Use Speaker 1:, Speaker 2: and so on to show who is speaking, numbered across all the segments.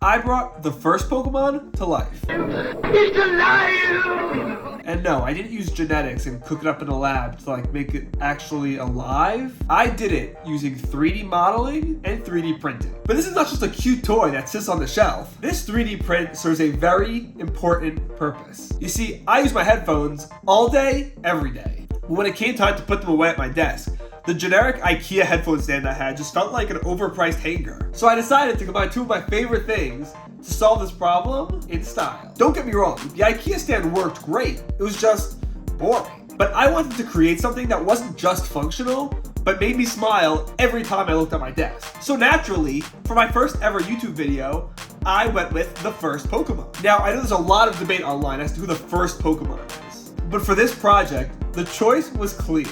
Speaker 1: I brought the first Pokemon to life.
Speaker 2: It's alive!
Speaker 1: And no, I didn't use genetics and cook it up in a lab to make it actually alive. I did it using 3D modeling and 3D printing. But this is not just a cute toy that sits on the shelf. This 3D print serves a very important purpose. You see, I use my headphones all day, every day. But when it came time to put them away at my desk, the generic IKEA headphone stand I had just felt like an overpriced hanger. So I decided to combine two of my favorite things to solve this problem in style. Don't get me wrong, the IKEA stand worked great. It was just boring. But I wanted to create something that wasn't just functional, but made me smile every time I looked at my desk. So naturally, for my first ever YouTube video, I went with the first Pokemon. Now, I know there's a lot of debate online as to who the first Pokemon is. But for this project, the choice was clear.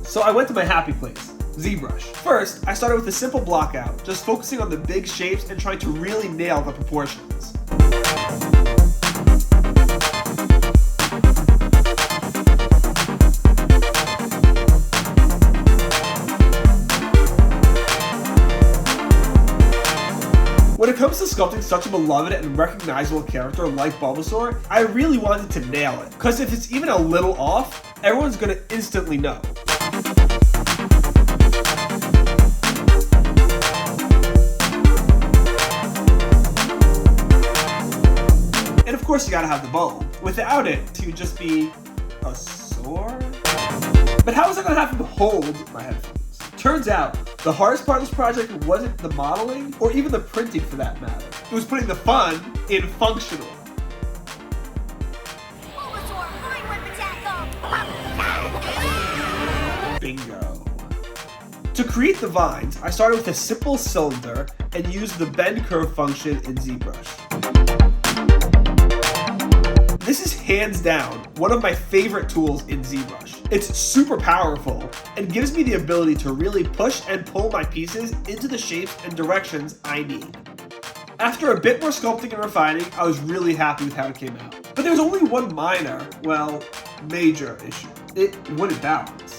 Speaker 1: So I went to my happy place, ZBrush. First, I started with a simple block out, just focusing on the big shapes and trying to really nail the proportions. When it comes to sculpting such a beloved and recognizable character like Bulbasaur, I really wanted to nail it, because if it's even a little off, everyone's gonna instantly know. And of course you gotta have the bulb. Without it, it would just be a sword? But how was I gonna have him hold my headphones? Turns out, the hardest part of this project wasn't the modeling, or even the printing for that matter. It was putting the fun in functional. Bingo. To create the vines, I started with a simple cylinder and used the bend curve function in ZBrush. This is hands down one of my favorite tools in ZBrush. It's super powerful and gives me the ability to really push and pull my pieces into the shapes and directions I need. After a bit more sculpting and refining, I was really happy with how it came out. But there's only one minor, well, major issue. It wouldn't balance.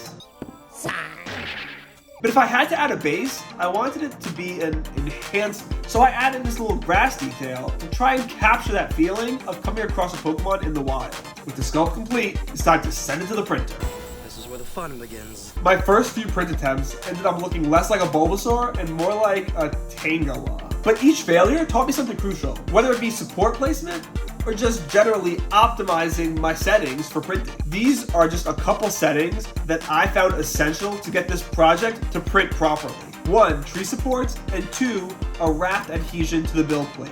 Speaker 1: But if I had to add a base, I wanted it to be an enhancement. So I added this little grass detail to try and capture that feeling of coming across a Pokemon in the wild. With the sculpt complete, it's time to send it to the printer.
Speaker 3: This is where the fun begins.
Speaker 1: My first few print attempts ended up looking less like a Bulbasaur and more like a Tangela. But each failure taught me something crucial, whether it be support placement or just generally optimizing my settings for printing. These are just a couple settings that I found essential to get this project to print properly. 1, tree supports, and 2, a raft adhesion to the build plate.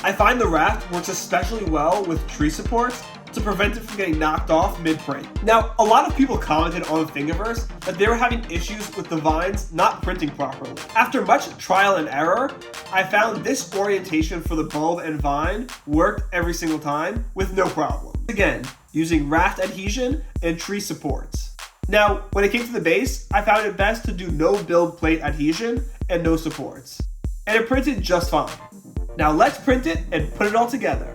Speaker 1: I find the raft works especially well with tree supports to prevent it from getting knocked off mid-print. Now, a lot of people commented on Thingiverse that they were having issues with the vines not printing properly. After much trial and error, I found this orientation for the bulb and vine worked every single time with no problem. Again, using raft adhesion and tree supports. Now, when it came to the base, I found it best to do no build plate adhesion and no supports. And it printed just fine. Now let's print it and put it all together.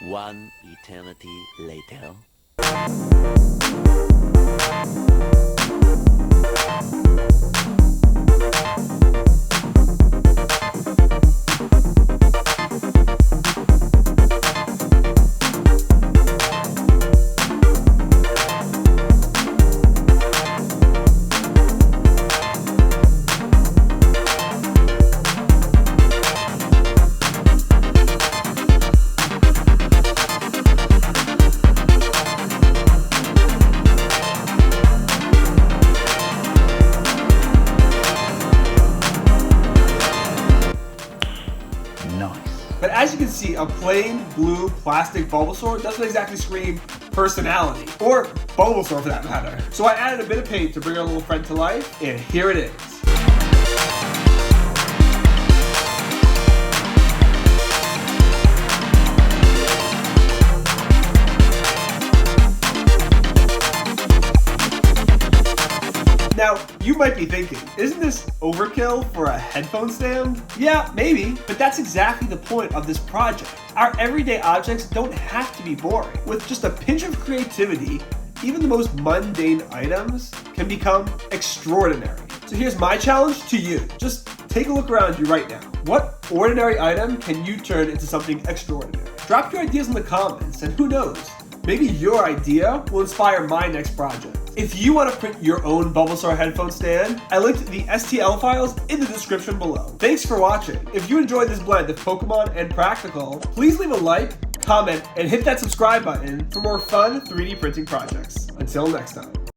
Speaker 4: One eternity later.
Speaker 1: But as you can see, a plain blue plastic Bulbasaur doesn't exactly scream personality, or Bulbasaur for that matter. So I added a bit of paint to bring our little friend to life, and here it is. Now, you might be thinking, isn't this overkill for a headphone stand? Yeah, maybe, but that's exactly the point of this project. Our everyday objects don't have to be boring. With just a pinch of creativity, even the most mundane items can become extraordinary. So here's my challenge to you. Just take a look around you right now. What ordinary item can you turn into something extraordinary? Drop your ideas in the comments, and who knows, maybe your idea will inspire my next project. If you want to print your own Bulbasaur headphone stand, I linked the STL files in the description below. Thanks for watching. If you enjoyed this blend of Pokemon and practical, please leave a like, comment, and hit that subscribe button for more fun 3D printing projects. Until next time.